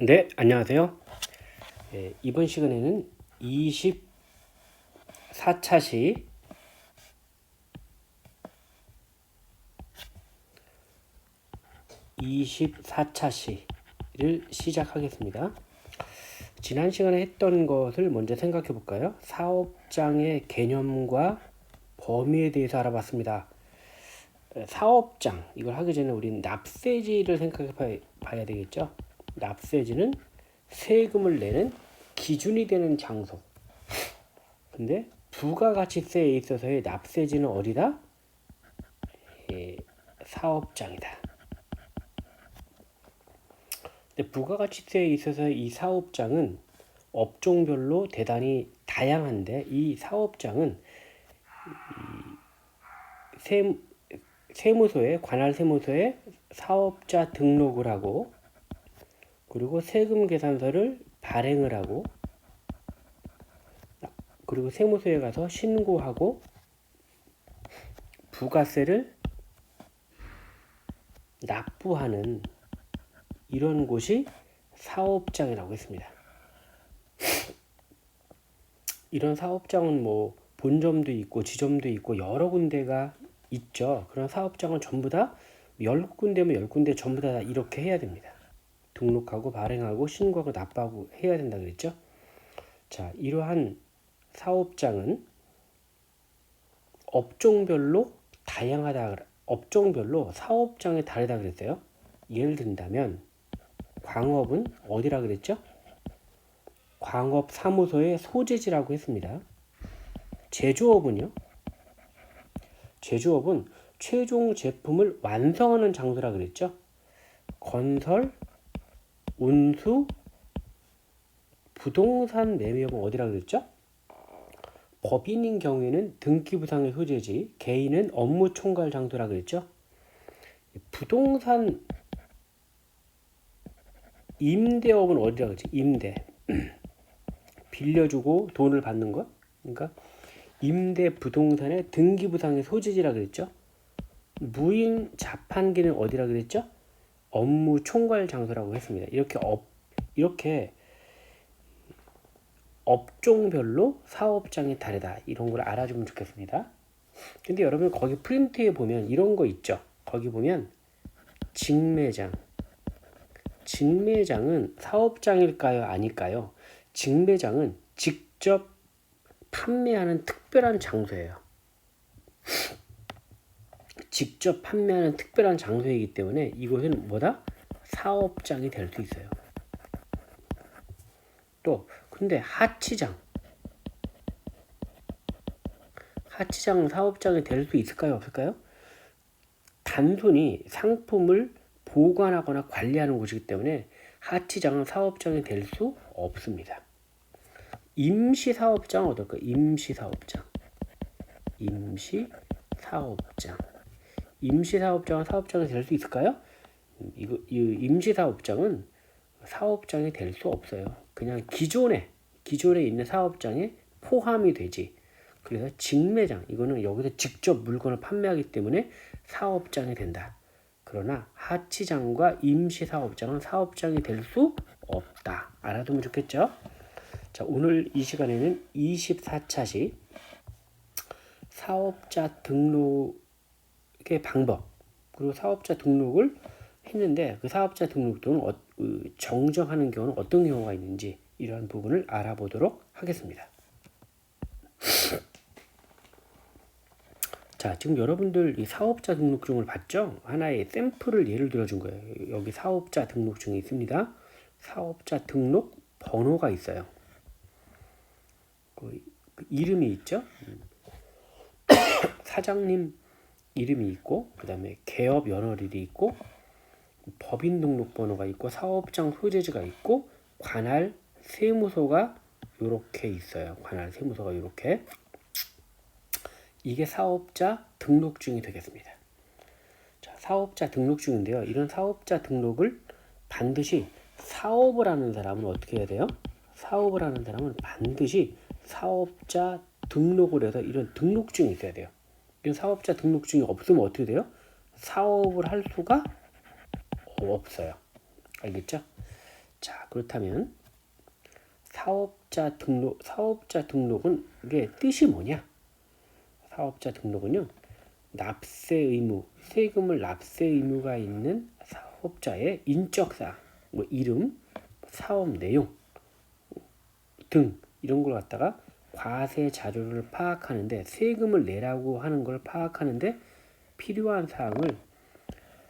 네, 안녕하세요. 이번 시간에는 24차 시 를 시작하겠습니다. 지난 시간에 했던 것을 먼저 생각해 볼까요? 사업장의 개념과 범위에 대해서 알아봤습니다. 사업장, 이걸 하기 전에 우리는 납세지를 생각해 봐야 되겠죠? 납세지는 세금을 내는 기준이 되는 장소. 근데 부가가치세에 있어서의 납세지는 어디다? 사업장이다. 근데 부가가치세에 있어서 이 사업장은 업종별로 대단히 다양한데, 이 사업장은 세무서에 관할 세무서에 사업자 등록을 하고, 그리고 세금 계산서를 발행을 하고, 그리고 세무서에 가서 신고하고 부가세를 납부하는 이런 곳이 사업장이라고 했습니다. 이런 사업장은 뭐 본점도 있고 지점도 있고 여러 군데가 있죠. 그런 사업장은 전부 다 10군데면 10군데 전부 다 이렇게 해야 됩니다. 등록하고 발행하고 신고하고 납부하고 해야 된다 그랬죠. 자, 이러한 사업장은 업종별로 다양하다, 업종별로 사업장이 다르다 그랬어요. 예를 든다면 광업은 어디라 그랬죠? 광업사무소의 소재지라고 했습니다. 제조업은요? 제조업은 최종 제품을 완성하는 장소라 그랬죠. 건설, 운수, 부동산 매매업은 어디라 그랬죠? 법인인 경우에는 등기부상의 소재지, 개인은 업무 총괄 장소라 그랬죠. 부동산 임대업은 어디라 그랬지? 임대. 빌려주고 돈을 받는 것. 그러니까 임대 부동산의 등기부상의 소재지라 그랬죠. 무인 자판기는 어디라 그랬죠? 업무 총괄 장소라고 했습니다. 이렇게 업종별로 사업장이 다르다. 이런 걸 알아주면 좋겠습니다. 근데 여러분 거기 프린트에 보면 이런 거 있죠. 거기 보면 직매장. 직매장은 사업장일까요? 아닐까요? 직매장은 직접 판매하는 특별한 장소예요. 직접 판매하는 특별한 장소이기 때문에 이곳은 뭐다? 사업장이 될 수 있어요. 또 근데 하치장 사업장이 될 수 있을까요? 없을까요? 단순히 상품을 보관하거나 관리하는 곳이기 때문에 하치장은 사업장이 될 수 없습니다. 임시사업장 어떨까요? 임시사업장은 사업장이 될 수 있을까요? 이 임시사업장은 사업장이 될 수 없어요. 그냥 기존에 있는 사업장에 포함이 되지. 그래서 직매장, 이거는 여기서 직접 물건을 판매하기 때문에 사업장이 된다. 그러나 하치장과 임시사업장은 사업장이 될 수 없다. 알아두면 좋겠죠? 자, 오늘 이 시간에는 24차 시 사업자 등록의 방법, 그리고 사업자 등록을 했는데 그 사업자 등록 또는 정정하는 경우는 어떤 경우가 있는지 이러한 부분을 알아보도록 하겠습니다. 자, 지금 여러분들 이 사업자 등록증을 봤죠? 하나의 샘플을 예를 들어준 거예요. 여기 사업자 등록증이 있습니다. 사업자 등록 번호가 있어요. 그 이름이 있죠? 사장님 이름이 있고, 그 다음에 개업 연월일이 있고, 법인 등록번호가 있고, 사업장 소재지가 있고, 관할 세무서가 이렇게 있어요. 관할 세무서가 이렇게. 이게 사업자 등록증이 되겠습니다. 자, 사업자 등록증인데요. 이런 사업자 등록을 반드시 사업을 하는 사람은 어떻게 해야 돼요? 사업을 하는 사람은 반드시 사업자 등록을 해서 이런 등록증이 있어야 돼요. 이런 사업자 등록증이 없으면 어떻게 돼요? 사업을 할 수가 없어요. 알겠죠? 자, 그렇다면 사업자 등록은 이게 뜻이 뭐냐? 사업자 등록은요, 납세 의무, 세금을 납세 의무가 있는 사업자의 인적사항, 뭐 이름, 사업 내용 등 이런 걸 갖다가 과세 자료를 파악하는데, 세금을 내라고 하는 걸 파악하는데 필요한 사항을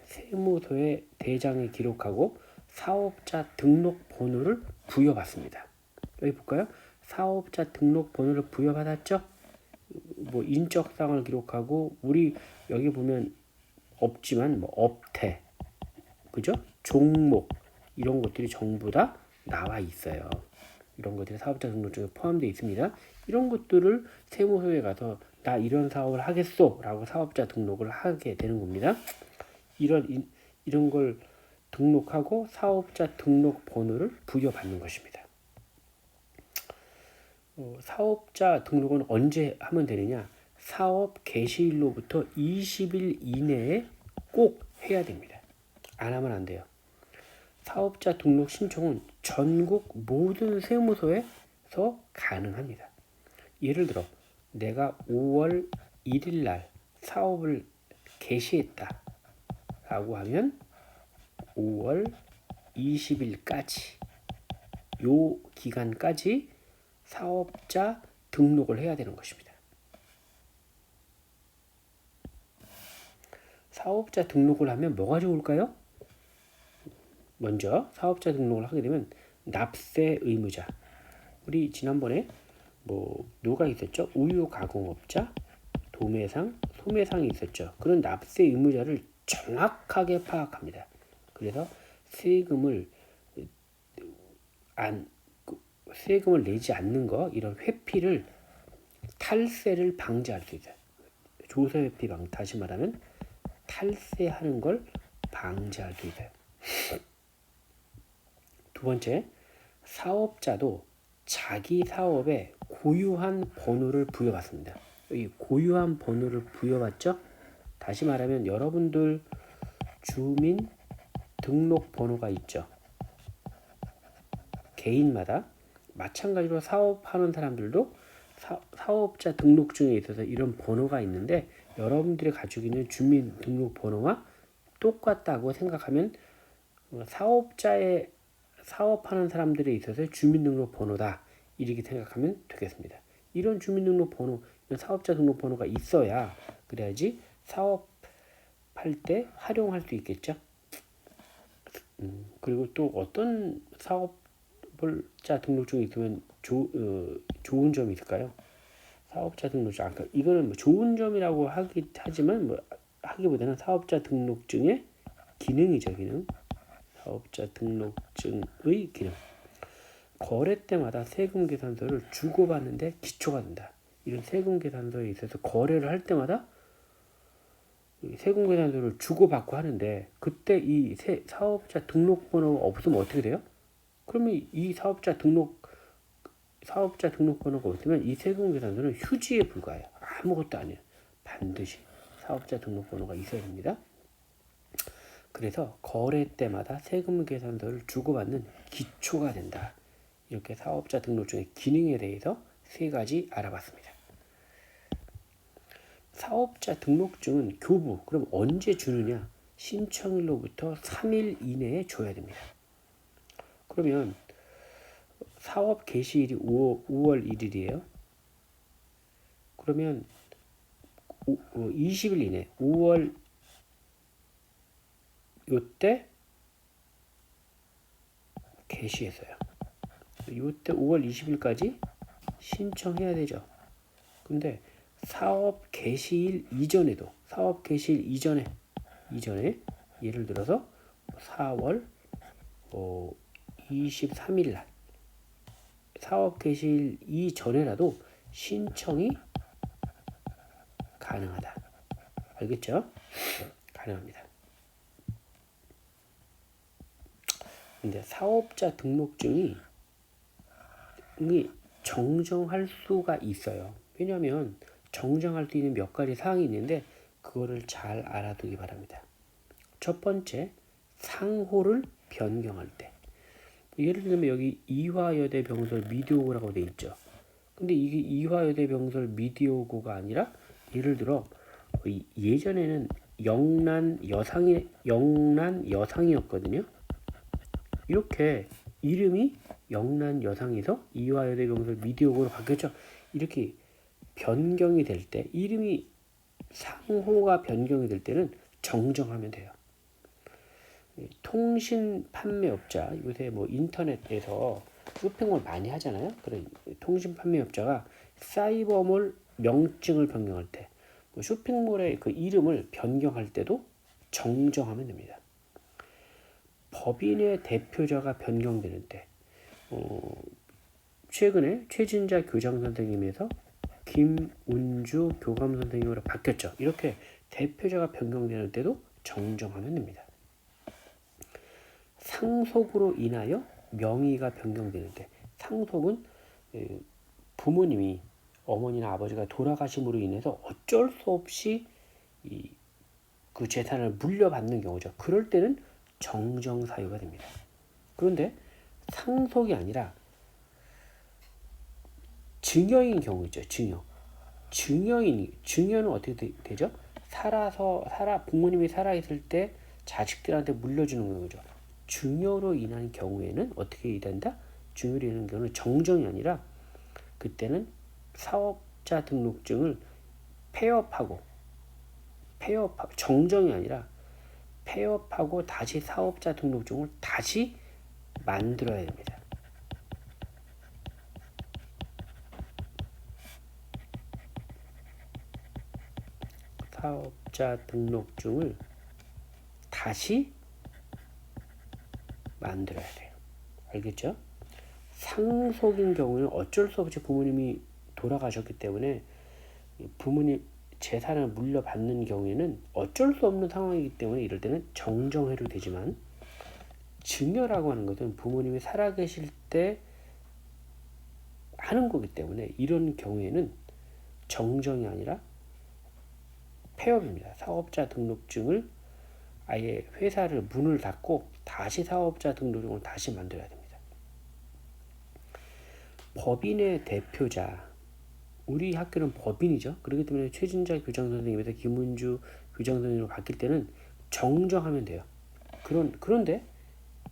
세무서의 대장에 기록하고 사업자 등록 번호를 부여받습니다. 여기 볼까요? 사업자 등록 번호를 부여받았죠? 뭐 인적사항을 기록하고, 우리 여기 보면 없지만 뭐 업태, 그죠? 종목 이런 것들이 전부 다 나와 있어요. 이런 것들이 사업자 등록증에 포함되어 있습니다. 이런 것들을 세무서에 가서 나 이런 사업을 하겠소 라고 사업자 등록을 하게 되는 겁니다. 이런 걸 등록하고 사업자 등록 번호를 부여받는 것입니다. 사업자 등록은 언제 하면 되느냐? 사업 개시일로부터 20일 이내에 꼭 해야 됩니다. 안 하면 안 돼요. 사업자 등록 신청은 전국 모든 세무서에서 가능합니다. 예를 들어 내가 5월 1일 날 사업을 개시했다 라고 하면 5월 20일까지 요 기간까지 사업자 등록을 해야 되는 것입니다. 사업자 등록을 하면 뭐가 좋을까요? 먼저 사업자 등록을 하게 되면 납세 의무자, 우리 지난번에 뭐 누가 있었죠? 우유 가공업자, 도매상, 소매상이 있었죠. 그런 납세 의무자를 정확하게 파악합니다. 그래서 세금을 내지 않는 거, 이런 회피를, 탈세를 방지할 수 있어요. 조세회피 다시 말하면 탈세하는 걸 방지할 수 있어요. 두 번째, 사업자도 자기 사업에 고유한 번호를 부여받습니다. 이 고유한 번호를 부여받죠? 다시 말하면 여러분들 주민 등록 번호가 있죠. 개인마다 마찬가지로 사업하는 사람들도 사업자 등록증에 있어서 이런 번호가 있는데, 여러분들이 가지고 있는 주민등록번호와 똑같다고 생각하면 사업하는 사람들에 있어서 주민등록번호다 이렇게 생각하면 되겠습니다. 이런 주민등록번호, 이런 사업자 등록번호가 있어야 그래야지 사업할 때 활용할 수 있겠죠. 그리고 또 어떤 사업자 등록증이 있으면 좋은 점이 있을까요? 사업자 등록증, 아까 이거는 뭐 좋은 점이라고 하지만 뭐 하기보다는 사업자 등록증의 기능이죠. 기능. 사업자 등록증의 기능. 거래 때마다 세금 계산서를 주고받는데 기초가 된다. 이런 세금 계산서에 있어서 거래를 할 때마다 세금 계산서를 주고받고 하는데, 그때 이 사업자 등록번호가 없으면 어떻게 돼요? 그러면 이 사업자 등록번호가 없으면 이 세금 계산서는 휴지에 불과해요. 아무것도 아니에요. 반드시 사업자 등록번호가 있어야 됩니다. 그래서 거래 때마다 세금 계산서를 주고받는 기초가 된다. 이렇게 사업자 등록증의 기능에 대해서 세 가지 알아봤습니다. 사업자 등록증은 교부, 그럼 언제 주느냐? 신청일로부터 3일 이내에 줘야 됩니다. 그러면 사업 개시일이 5월 1일이에요. 그러면 20일 이내, 5월 요때 개시했어요. 요때 5월 20일까지 신청해야 되죠. 근데 사업 개시일 이전에 예를 들어서 4월 23일 날 사업 개시일 이전에라도 신청이 가능하다. 알겠죠? 가능합니다. 근데 사업자 등록증이 정정할 수가 있어요. 왜냐하면 정정할 수 있는 몇 가지 사항이 있는데 그거를 잘 알아두기 바랍니다. 첫 번째, 상호를 변경할 때. 예를 들면 여기 이화여대 병설 미디오고라고 돼 있죠. 근데 이게 이화여대 병설 미디오고가 아니라 예를 들어 예전에는 영란여상이었거든요. 이렇게 이름이 영란여상에서 이화여대 병설 미디오고로 바뀌었죠. 이렇게 변경이 될 때, 이름이 상호가 변경이 될 때는 정정하면 돼요. 통신 판매업자, 요새 뭐 인터넷에서 쇼핑몰 많이 하잖아요. 그래, 통신 판매업자가 사이버몰 명칭을 변경할 때, 뭐 쇼핑몰의 그 이름을 변경할 때도 정정하면 됩니다. 법인의 대표자가 변경되는 때, 최근에 최진자 교장 선생님에서 김운주 교감 선생님으로 바뀌었죠. 이렇게 대표자가 변경되는 때도 정정하면 됩니다. 상속으로 인하여 명의가 변경되는 때, 상속은 부모님이 어머니나 아버지가 돌아가심으로 인해서 어쩔 수 없이 그 재산을 물려받는 경우죠. 그럴 때는 정정 사유가 됩니다. 그런데 상속이 아니라 증여인 경우 있죠. 증여는 어떻게 되죠? 부모님이 살아있을 때 자식들한테 물려주는 거죠. 증여로 인한 경우에는 어떻게 된다? 증여로 인한 경우는 정정이 아니라 그때는 사업자 등록증을 폐업하고 정정이 아니라 폐업하고 다시 사업자 등록증을 다시 만들어야 됩니다. 사업자 등록증을 다시 만들어야 돼요. 알겠죠? 상속인 경우는 어쩔 수 없이 부모님이 돌아가셨기 때문에 부모님 재산을 물려받는 경우에는 어쩔 수 없는 상황이기 때문에 이럴 때는 정정해도 되지만, 증여라고 하는 것은 부모님이 살아계실 때 하는 거기 때문에 이런 경우에는 정정이 아니라 폐업입니다. 사업자 등록증을 아예 회사를 문을 닫고 다시 사업자 등록증을 다시 만들어야 됩니다. 법인의 대표자, 우리 학교는 법인이죠. 그렇기 때문에 최진자 교장 선생님에서 김은주 교장 선생님으로 바뀔 때는 정정하면 돼요. 그런데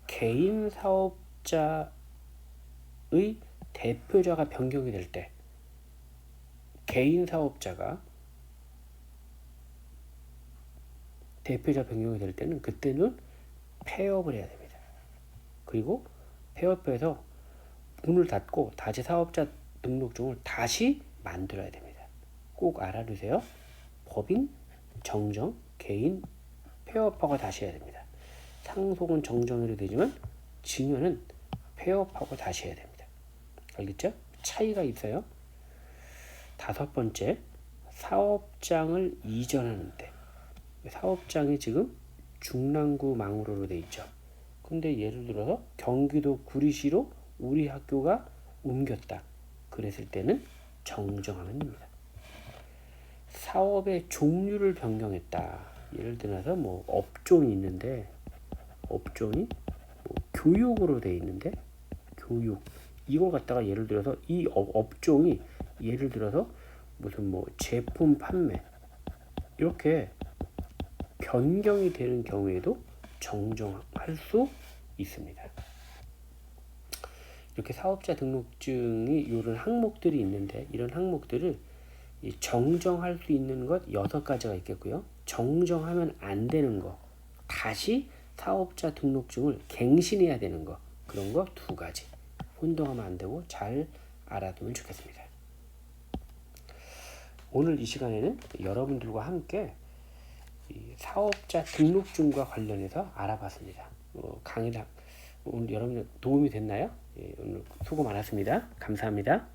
개인 사업자의 대표자가 변경이 될 때, 개인 사업자가 대표자 변경이 될 때는 그때는 폐업을 해야 됩니다. 그리고 폐업해서 문을 닫고 다시 사업자 등록증을 다시 만들어야 됩니다. 꼭 알아두세요. 법인, 정정, 개인, 폐업하고 다시 해야 됩니다. 상속은 정정해도 되지만 증여는 폐업하고 다시 해야 됩니다. 알겠죠? 차이가 있어요. 5번째, 사업장을 이전하는데, 사업장이 지금 중랑구 망우로로 돼 있죠. 근데 예를 들어서 경기도 구리시로 우리 학교가 옮겼다. 그랬을 때는 정정하면 됩니다. 사업의 종류를 변경했다. 예를 들어서 뭐 업종이 있는데, 업종이 뭐 교육으로 돼 있는데, 교육, 이걸 갖다가 예를 들어서 이 업종이 예를 들어서 무슨 뭐 제품 판매, 이렇게 변경이 되는 경우에도 정정할 수 있습니다. 이렇게 사업자 등록증이 이런 항목들이 있는데, 이런 항목들을 정정할 수 있는 것 6가지가 있겠고요. 정정하면 안 되는 거, 다시 사업자 등록증을 갱신해야 되는 거, 그런 거 2가지. 혼동하면 안 되고 잘 알아두면 좋겠습니다. 오늘 이 시간에는 여러분들과 함께 사업자 등록증과 관련해서 알아봤습니다. 강의를 오늘 여러분 도움이 됐나요? 오늘 수고 많았습니다. 감사합니다.